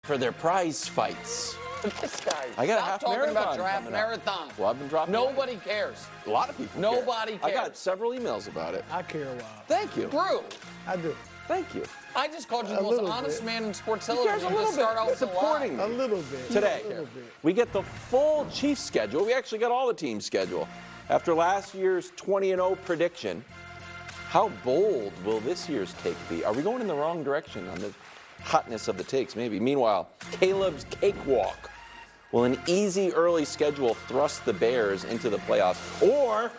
for their prize fights. This guy. I got a Stop half talking marathon about draft coming up. marathon. Well, I've been dropping. Nobody cares. A lot of people. Nobody care. I cares. got several emails about it. I care a while. Thank you. Brew. I do. Thank you. I just called you the A most little honest bit. man in sports Who cares television a little to start bit? out with Supporting a lie. A little bit. Today, A little bit. we get the full Chiefs schedule. We actually got all the teams' schedule. After last year's 20-0 prediction, how bold will this year's take be? Are we going in the wrong direction on the hotness of the takes? Maybe. Meanwhile, Caleb's cakewalk. Will an easy early schedule thrust the Bears into the playoffs or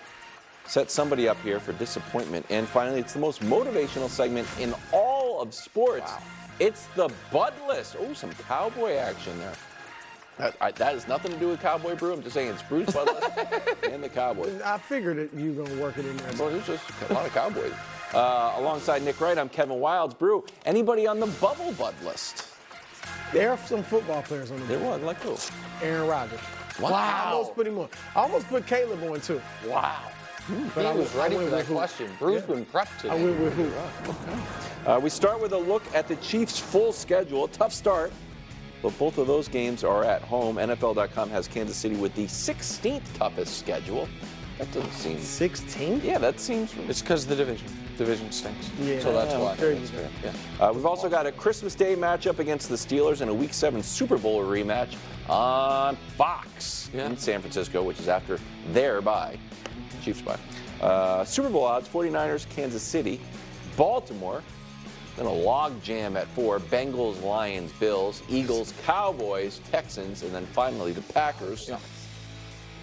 set somebody up here for disappointment? And finally, it's the most motivational segment in all of sports. Wow. It's the Bud List. Oh, some cowboy action there. That has nothing to do with Cowboy Brew. I'm just saying it's Brew's Bud List and the Cowboys. I figured that you were going to work it in there. Well, there's just a lot of Cowboys. Alongside Nick Wright, I'm Kevin Wilds. Brew, anybody on the bubble Bud List? There are some football players on the There board. was, like who? Aaron Rodgers. Wow. I almost put him on. I almost put Caleb on, too. Wow. But He was ready for went that with who? question. Brew's been prepped today. I went with who? We start with a look at the Chiefs' full schedule. A tough start, but both of those games are at home. NFL.com has Kansas City with the 16th toughest schedule. That doesn't seem... 16? Yeah, that seems... It's because of the division. Division stinks. Yeah. So that's why. There you go. Yeah. We've also got a Christmas Day matchup against the Steelers and a Week 7 Super Bowl rematch on Fox in San Francisco, which is after their bye. Chiefs bye. Super Bowl odds, 49ers, Kansas City, Baltimore, then a log jam at 4, Bengals, Lions, Bills, Eagles, Cowboys, Texans, and then finally the Packers. Yeah.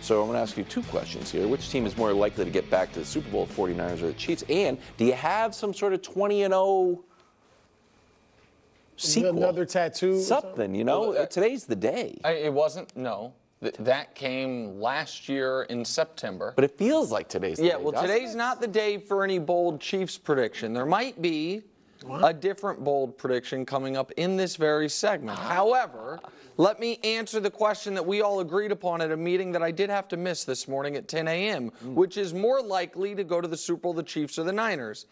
So I'm going to ask you two questions here. Which team is more likely to get back to the Super Bowl, 49ers or the Chiefs? And do you have some sort of 20-0 sequel? Another tattoo? Something, you know? Well, Today's the day. It wasn't, no. That came last year in September. But it feels like today's the day. Yeah, well, today's not the day for any bold Chiefs prediction. There might be a different bold prediction coming up in this very segment. However, let me answer the question that we all agreed upon at a meeting that I did have to miss this morning at 10 a.m., which is more likely to go to the Super Bowl, the Chiefs or the Niners.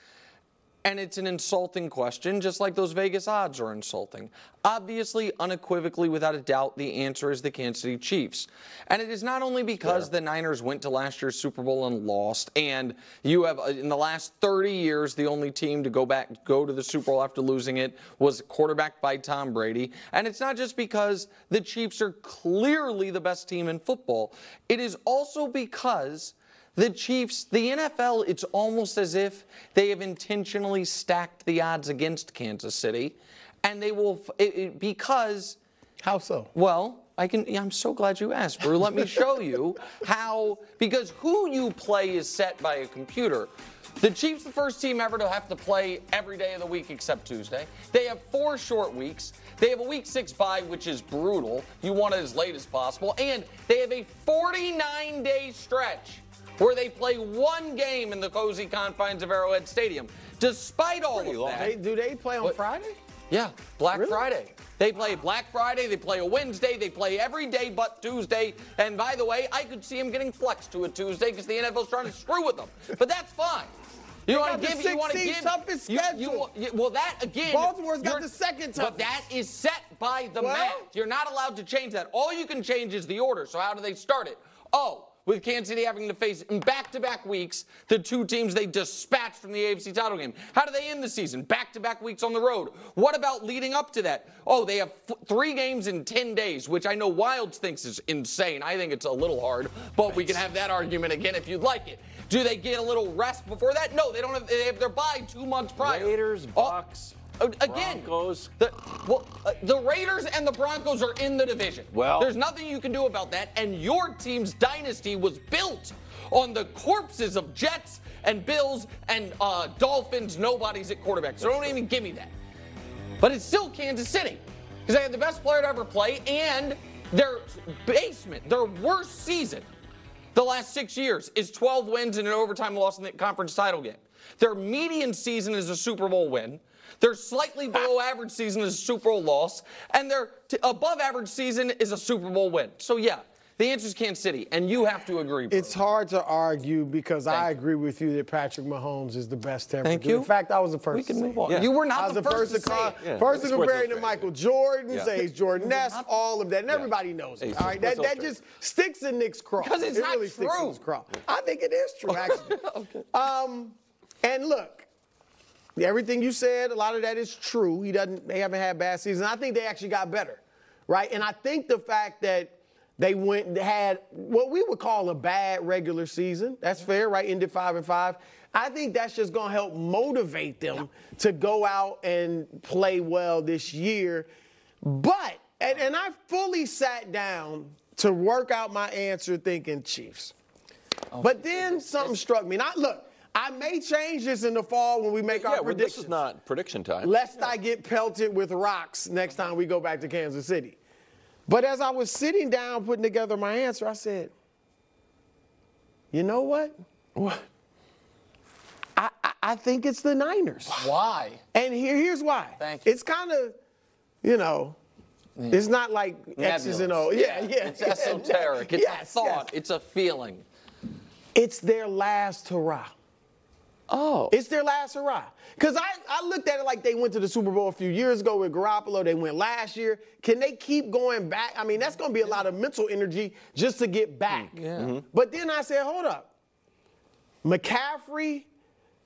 And it's an insulting question, just like those Vegas odds are insulting. Obviously, unequivocally, without a doubt, the answer is the Kansas City Chiefs. And it is not only because the Niners went to last year's Super Bowl and lost, and you have, in the last 30 years, the only team to go to the Super Bowl after losing it was quarterbacked by Tom Brady. And it's not just because the Chiefs are clearly the best team in football. It is also because the Chiefs, the NFL, it's almost as if they have intentionally stacked the odds against Kansas City. And they will, because... How so? Well, I'm so glad you asked, Brew. Let me show you how, because who you play is set by a computer. The Chiefs, the first team ever to have to play every day of the week except Tuesday. They have 4 short weeks. They have a Week 6 bye, which is brutal. You want it as late as possible. And they have a 49-day stretch where they play 1 game in the cozy confines of Arrowhead Stadium. Despite all of that. Do they play on Friday? Yeah, Black Really? Friday. They play Black Friday, they play a Wednesday, they play every day but Tuesday. And by the way, I could see them getting flexed to a Tuesday because the NFL's trying to screw with them. But that's fine. You want to give, toughest schedule. Well, that again. Baltimore's got the second toughest. But that is set by the math. You're not allowed to change that. All you can change is the order. So how do they start it? With Kansas City having to face in back-to-back weeks the 2 teams they dispatched from the AFC title game. How do they end the season? Back-to-back weeks on the road. What about leading up to that? They have 3 games in 10 days, which I know Wilds thinks is insane. I think it's a little hard, but we can have that argument again if you'd like it. Do they get a little rest before that? No, they don't have. They have their bye 2 months prior. Raiders, Bucks, Again, Broncos. The Raiders and the Broncos are in the division. Well, there's nothing you can do about that. And your team's dynasty was built on the corpses of Jets and Bills and Dolphins. Nobody's at quarterback, so don't even give me that. But it's still Kansas City because they had the best player to ever play, and their their worst season, the last 6 years, is 12 wins and an overtime loss in the conference title game. Their median season is a Super Bowl win. Their slightly below average season is a Super Bowl loss, and their above average season is a Super Bowl win. So yeah, The answer is Kansas City, and you have to agree, bro. It's hard to argue because I agree with you that Patrick Mahomes is the best to ever Thank do. you. In fact, I was the first. We can to say move on. Yeah. You were not I was the first to say it. Yeah. First to Sports compare him to Illustrated. Michael Jordan, Yeah. say Jordan Ness, all of that, and Yeah. everybody knows it. Hey, All right, Sports that just sticks in Nick's craw. Because it's it not really sticks in true. his craw. I think it is true, actually. Okay. And look, everything you said, a lot of that is true. They haven't had bad seasons. I think they actually got better, right? And I think the fact that they had what we would call a bad regular season. That's fair, right? Ended 5-5. I think that's just going to help motivate them to go out and play well this year. But, and I fully sat down to work out my answer thinking Chiefs. But then something struck me. Look, I may change this in the fall when we make our predictions. This is not prediction time. Lest I get pelted with rocks next time we go back to Kansas City. But as I was sitting down putting together my answer, I said, you know what? What? I think it's the Niners. Why? And here's why. Thank you. It's kind of, it's not like X's and O's. Yeah. It's esoteric. It's a thought. Yes. It's a feeling. It's their last hurrah. Oh. It's their last hurrah. Because I looked at it like they went to the Super Bowl a few years ago with Garoppolo. They went last year. Can they keep going back? I mean, that's going to be a lot of mental energy just to get back. Yeah. Mm-hmm. But then I said, hold up. McCaffrey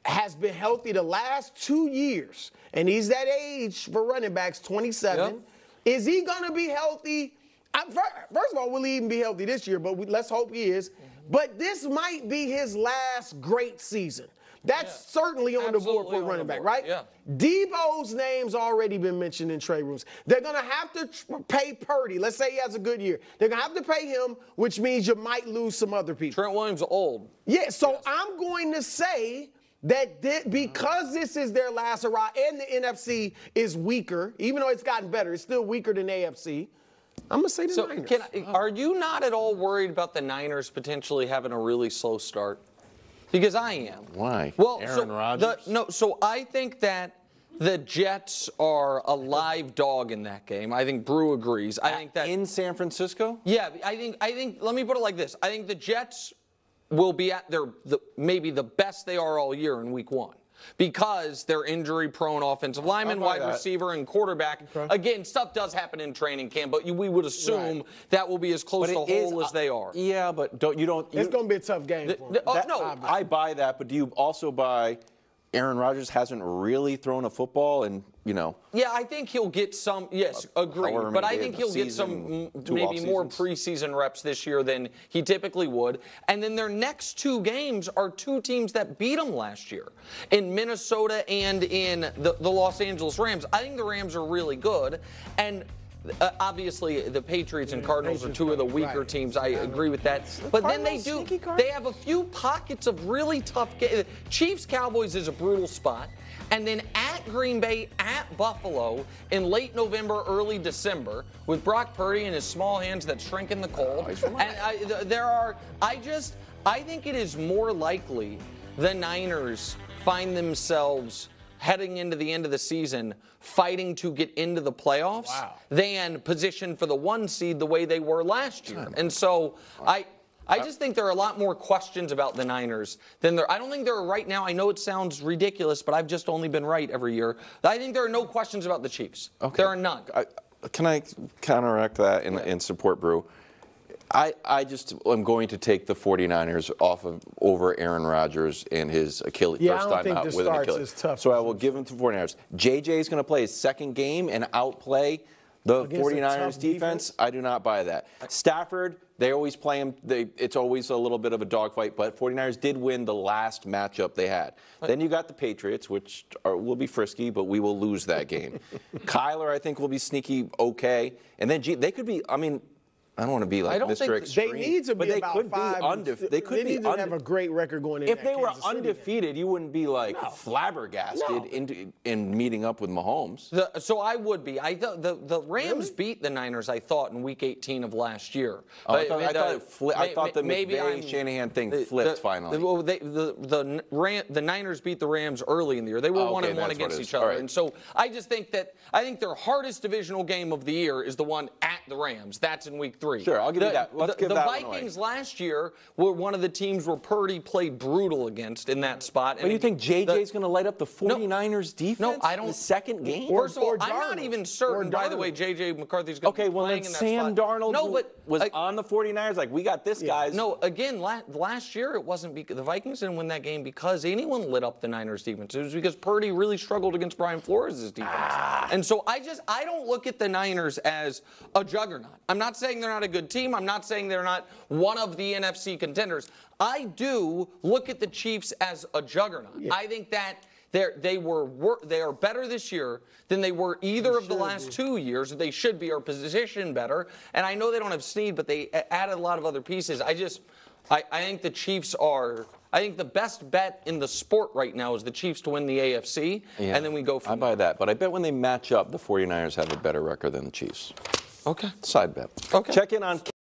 has been healthy the last 2 years, and he's that age for running backs, 27. Yep. Is he going to be healthy? First of all, will he even be healthy this year? But let's hope he is. But this might be his last great season. That's certainly on the board for running back, right? Yeah. Debo's name's already been mentioned in trade rooms. They're going to have to pay Purdy. Let's say he has a good year. They're going to have to pay him, which means you might lose some other people. Trent Williams old. Yeah, so I'm going to say that because this is their last hurrah and the NFC is weaker, even though it's gotten better, it's still weaker than AFC. I'm going to say the Niners. Are you not at all worried about the Niners potentially having a really slow start? Because I am. Why? Well, Aaron Rodgers? So I think that the Jets are a live dog in that game. I think Brew agrees. I think that in San Francisco? Yeah, I think let me put it like this. I think the Jets will be at maybe the best they are all year in week 1. Because they're injury-prone offensive lineman, wide receiver, and quarterback. Okay. Again, stuff does happen in training camp, but we would assume that will be as close to whole as they are. Yeah, but it's going to be a tough game for them. I buy that, but do you also buy Aaron Rodgers hasn't really thrown a football and, Yeah, I think he'll get some, yes, agreed. But I think he'll get some maybe more preseason reps this year than he typically would. And then their next 2 games are 2 teams that beat them last year, in Minnesota and in the Los Angeles Rams. I think the Rams are really good. And obviously, the Patriots and Cardinals are 2 of the weaker teams. I agree with that. But then they have a few pockets of really tough games. Chiefs Cowboys is a brutal spot. And then at Green Bay, at Buffalo in late November, early December, with Brock Purdy and his small hands that shrink in the cold. I think it is more likely the Niners find themselves heading into the end of the season fighting to get into the playoffs than position for the 1 seed the way they were last year. And so I just think there are a lot more questions about the Niners than there. I don't think there are right now. I know it sounds ridiculous, but I've just only been right every year. I think there are no questions about the Chiefs. Okay. There are none. Can I counteract that and support Brew? I just am going to take the 49ers over Aaron Rodgers and his Achilles first time out with an Achilles. So I will give him to 49ers. JJ is going to play his second game and outplay the 49ers defense. I do not buy that. Stafford, they always play him. It's always a little bit of a dogfight, but 49ers did win the last matchup they had. Then you got the Patriots, which will be frisky, but we will lose that game. Kyler, I think, will be sneaky okay. And then they could be, I don't want to be like Mr. Extreme. They need to be about 5. They need to have a great record going in. If they were undefeated, you wouldn't be flabbergasted in meeting up with Mahomes. So I would be. The Rams beat the Niners, I thought, in Week 18 of last year. I thought the McVay-Shanahan thing flipped finally. Well, the Niners beat the Rams early in the year. They were 1-1 against each other. Right. And so I just think their hardest divisional game of the year is the one at the Rams. That's in Week 3. 3. Sure, I'll give you that. Let's give the that one Vikings away. last year were one of the teams where Purdy played brutal against in that spot. But you think JJ's going to light up the 49ers defense No, I in don't. the second game? First of all, Or I'm not Darnold. even certain, Or by the Darnold. way, J.J. McCarthy's going to Okay, be well, playing then in that Sam spot. Darnold was on the 49ers. Like, we got this, guys. No, again, last year it wasn't because the Vikings didn't win that game because anyone lit up the Niners defense. It was because Purdy really struggled against Brian Flores' defense. And so I don't look at the Niners as a juggernaut. I'm not saying they're not a good team. I'm not saying they're not one of the NFC contenders. I do look at the Chiefs as a juggernaut. Yeah. I think that they are better this year than they were either of the last 2 years. They should be, or positioned better. And I know they don't have Snead, but they added a lot of other pieces. I think the Chiefs are. I think the best bet in the sport right now is the Chiefs to win the AFC, and then we go from I buy that. But I bet when they match up, the 49ers have a better record than the Chiefs. Okay. Side bet. Okay. Check in on